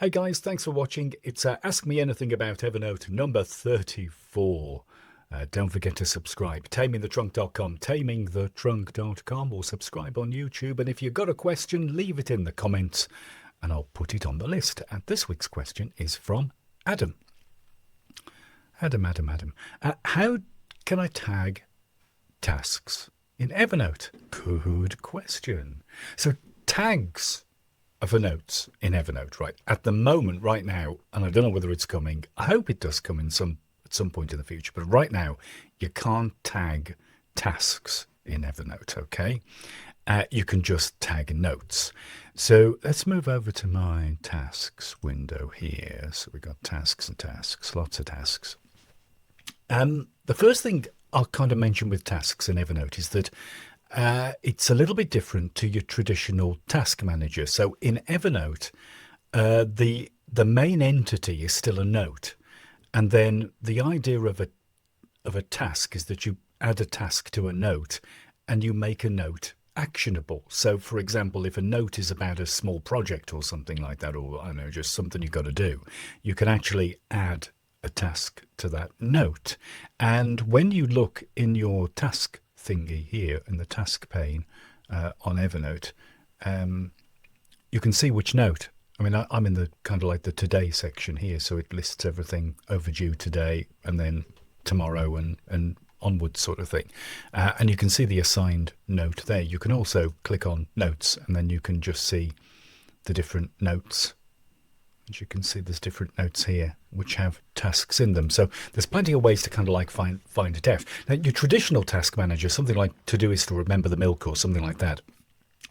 Hey guys, thanks for watching. It's Ask Me Anything About Evernote number 34. Don't forget to subscribe. Tamingthetrunk.com, tamingthetrunk.com, or subscribe on YouTube. And if you've got a question, leave it in the comments and I'll put it on the list. And this week's question is from Adam. Adam. How can I tag tasks in Evernote? Good question. So tags for notes in Evernote, right? At the moment, right now, and I don't know whether it's coming. I hope it does come in at some point in the future. But right now, you can't tag tasks in Evernote. Okay, you can just tag notes. So let's move over to my tasks window here. So we've got tasks and tasks, lots of tasks. The first thing I'll kind of mention with tasks in Evernote is that it's a little bit different to your traditional task manager. So in Evernote, the main entity is still a note, and then the idea of a task is that you add a task to a note, and you make a note actionable. So, for example, if a note is about a small project or something like that, or I don't know, just something you've got to do, you can actually add a task to that note. And when you look in your task thingy here in the task pane on Evernote, you can see which note. I mean, I'm in the kind of like the today section here, so it lists everything overdue today and then tomorrow and onwards sort of thing. And you can see the assigned note there. You can also click on notes and then you can just see the different notes. As you can see, there's different notes here which have tasks in them. So there's plenty of ways to kind of like find it out. Now, your traditional task manager, something like Todoist or Remember the Milk or something like that,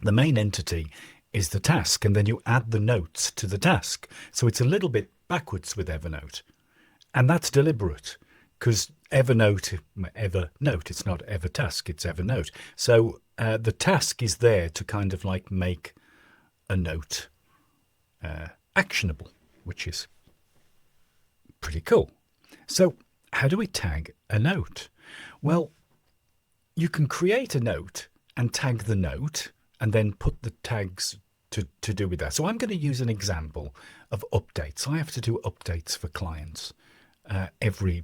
the main entity is the task, and then you add the notes to the task. So it's a little bit backwards with Evernote. And that's deliberate because Evernote, it's not Evertask, it's Evernote. So the task is there to kind of like make a note actionable, which is pretty cool. So how do we tag a note? Well, you can create a note and tag the note and then put the tags to do with that. So I'm going to use an example of updates. I have to do updates for clients every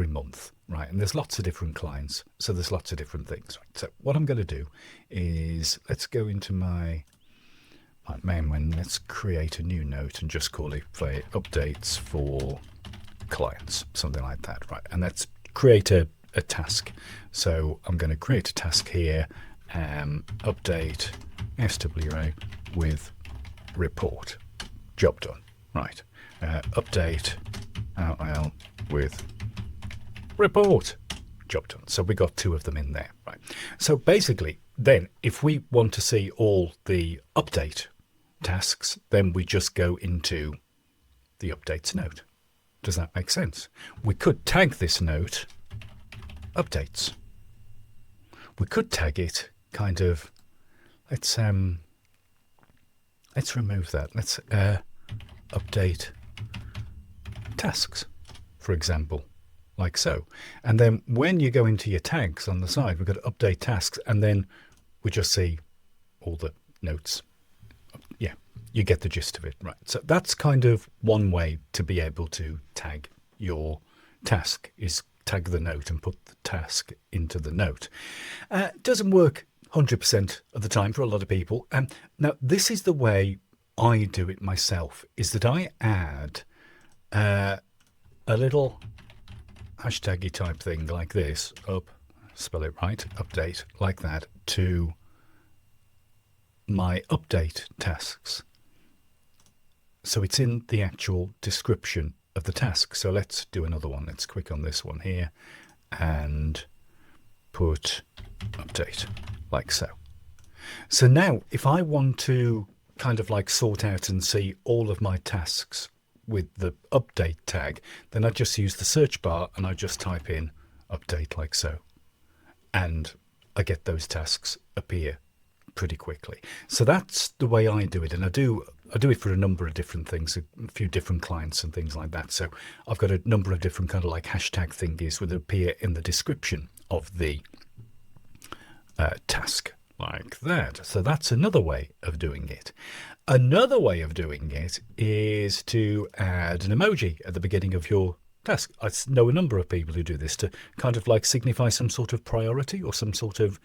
month, right? And there's lots of different clients, so there's lots of different things. Right? So what I'm going to do is let's go into my main one. Let's create a new note and just call it updates for clients, something like that, right? And let's create a task. So I'm going to create a task here, update SWA with report, job done, right? Update RL with report, job done. So we got two of them in there, right? So basically then if we want to see all the update tasks, then we just go into the updates note. Does that make sense? We could tag this note updates. We could tag it kind of, let's remove that. Let's update tasks, for example, like so. And then when you go into your tags on the side, we've got update tasks, and then we just see all the notes. Yeah, you get the gist of it, right? So that's kind of one way to be able to tag your task, is tag the note and put the task into the note. It doesn't work 100% of the time for a lot of people. Now, this is the way I do it myself, is that I add a little hashtaggy type thing like this, spell it right, update, like that, to my update tasks. So it's in the actual description of the task. So let's do another one. Let's click on this one here and put update, like so. So now if I want to kind of like sort out and see all of my tasks with the update tag, then I just use the search bar and I just type in update, like so, and I get those tasks appear pretty quickly. So that's the way I do it, and I do it for a number of different things, a few different clients and things like that. So I've got a number of different kind of like hashtag thingies that appear in the description of the task, like that. So that's another way of doing it. Another way of doing it is to add an emoji at the beginning of your task. I know a number of people who do this to kind of like signify some sort of priority or some sort of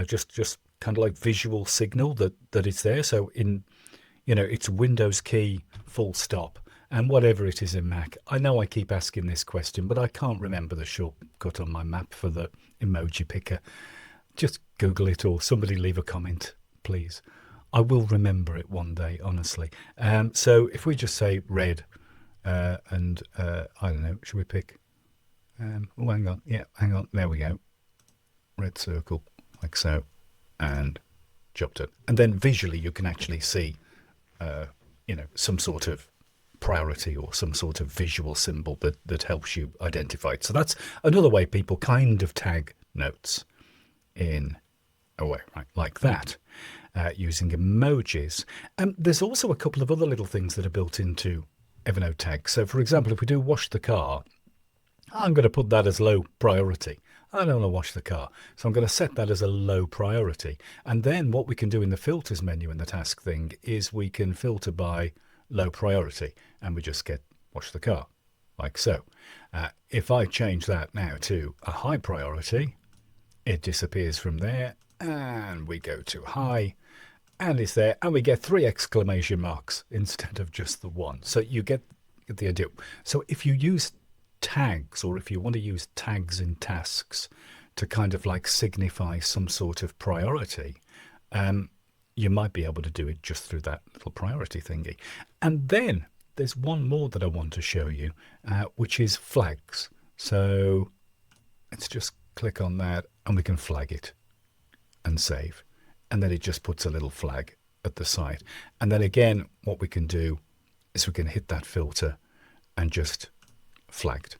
just kind of like visual signal that it's there. So it's Windows key full stop and whatever it is in Mac. I know I keep asking this question, but I can't remember the shortcut on my map for the emoji picker. Just Google it or somebody leave a comment, please. I will remember it one day, honestly. So if we just say red and I don't know, should we pick? Oh, hang on. Yeah, hang on. There we go. Red circle, like so, and job done. And then visually you can actually see, some sort of priority or some sort of visual symbol that helps you identify it. So that's another way people kind of tag notes in a way, right, like that. Using emojis. There's also a couple of other little things that are built into Evernote tags. So, for example, if we do wash the car, I'm going to put that as low priority. I don't want to wash the car. So I'm going to set that as a low priority. And then what we can do in the filters menu in the task thing is we can filter by low priority and we just get wash the car, like so. If I change that now to a high priority, it disappears from there and we go to high. And it's there, and we get 3 exclamation marks instead of just the one. So you get the idea. So if you use tags, or if you want to use tags in tasks to kind of like signify some sort of priority, you might be able to do it just through that little priority thingy. And then there's one more that I want to show you, which is flags. So let's just click on that, and we can flag it and save. And then it just puts a little flag at the side. And then again, what we can do is we can hit that filter and just flagged.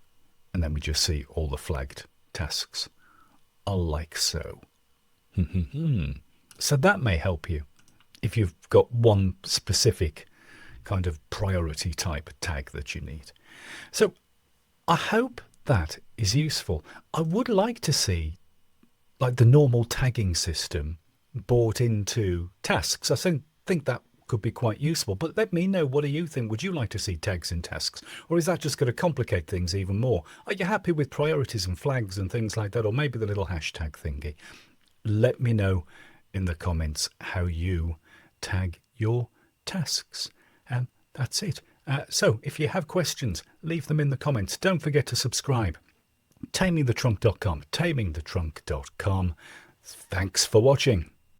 And then we just see all the flagged tasks are like so. So that may help you if you've got one specific kind of priority type tag that you need. So I hope that is useful. I would like to see like the normal tagging system bought into tasks. I think that could be quite useful, but let me know, what do you think? Would you like to see tags in tasks, or is that just going to complicate things even more? Are you happy with priorities and flags and things like that, or maybe the little hashtag thingy? Let me know in the comments how you tag your tasks. And that's it. So if you have questions, leave them in the comments. Don't forget to subscribe. Tamingthetrunk.com, tamingthetrunk.com. Thanks for watching.